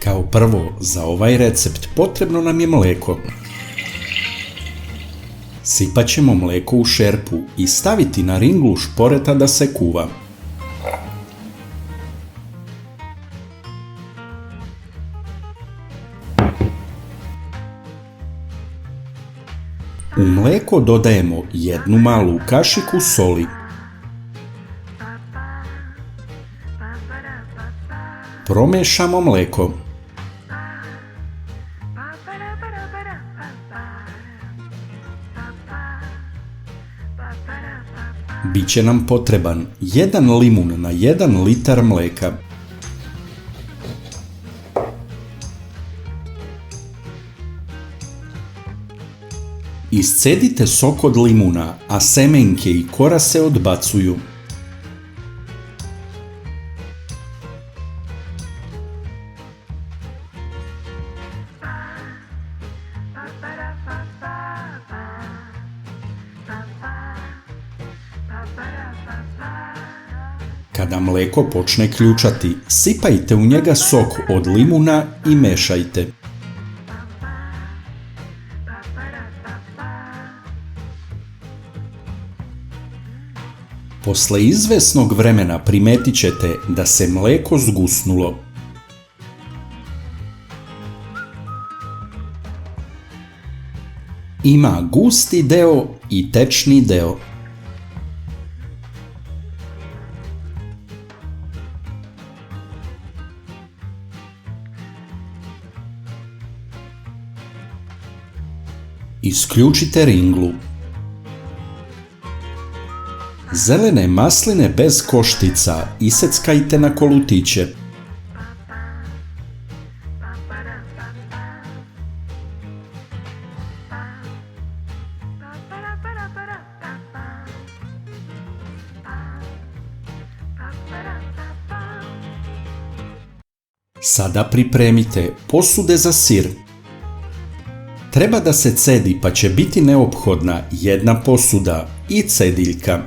Kao prvo, za ovaj recept potrebno nam je mlijeko. Sipat ćemo mlijeko u šerpu i staviti na ringlu šporeta da se kuva. U mlijeko dodajemo 1 malu kašiku soli. Promiješamo mlijeko. Biće nam potreban 1 limun na 1 litar mlijeka. Iscedite sok od limuna, a semenke i kora se odbacuju. Kada mlijeko počne ključati, sipajte u njega sok od limuna i mešajte. Posle izvesnog vremena primetit ćete da se mlijeko zgusnulo. Ima gusti deo i tečni deo. Isključite ringlu. Zelene masline bez koštica iseckajte na kolutiće. Sada pripremite posude za sir. Treba da se cedi, pa će biti neophodna 1 posuda i cediljka.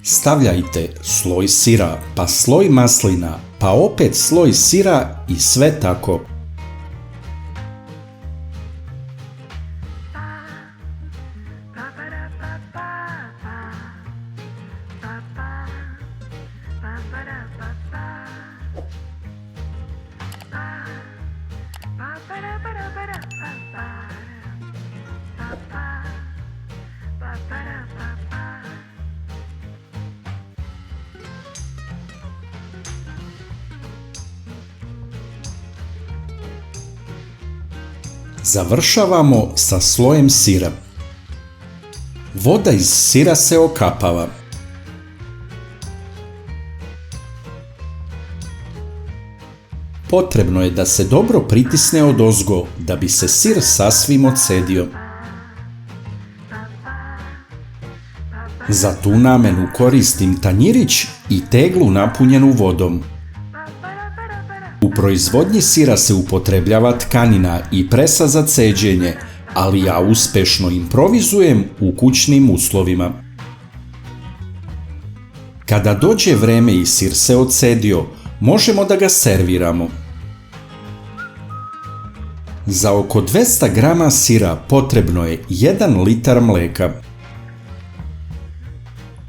Stavljajte sloj sira, pa sloj maslina, pa opet sloj sira i sve tako. Završavamo sa slojem sira. Voda iz sira se okapava. Potrebno je da se dobro pritisne odozgo da bi se sir sasvim odcedio. Za tu namenu koristim tanjirić i teglu napunjenu vodom. U proizvodnji sira se upotrebljava tkanina i presa za ceđenje, ali ja uspešno improvizujem u kućnim uslovima. Kada dođe vreme i sir se odcedio, možemo da ga serviramo. Za oko 200 grama sira potrebno je 1 litar mlijeka.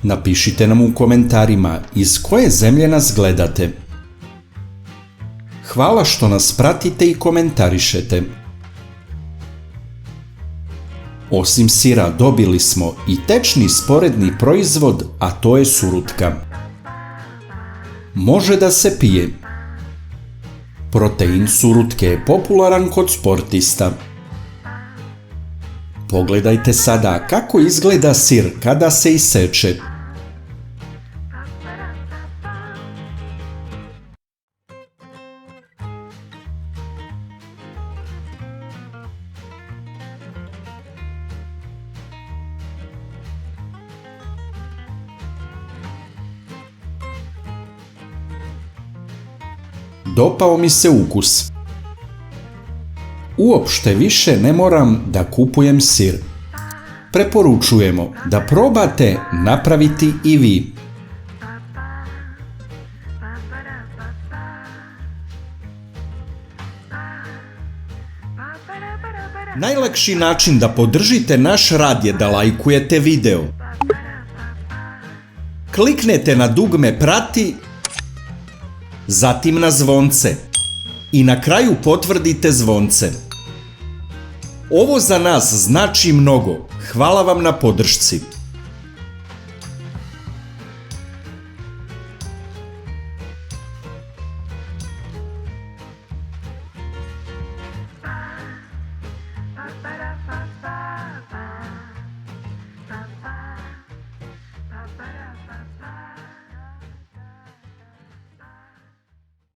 Napišite nam u komentarima iz koje zemlje nas gledate. Hvala što nas pratite i komentarišete. Osim sira dobili smo i tečni sporedni proizvod, a to je surutka. Može da se pije. Protein surutke je popularan kod sportista. Pogledajte sada kako izgleda sir kada se iseče. Dopao mi se ukus. Uopšte više ne moram da kupujem sir. Preporučujemo da probate napraviti i vi. Najlakši način da podržite naš rad je da lajkujete video. Kliknete na dugme prati, zatim na zvonce i na kraju potvrdite zvonce. Ovo za nas znači mnogo. Hvala vam na podršci.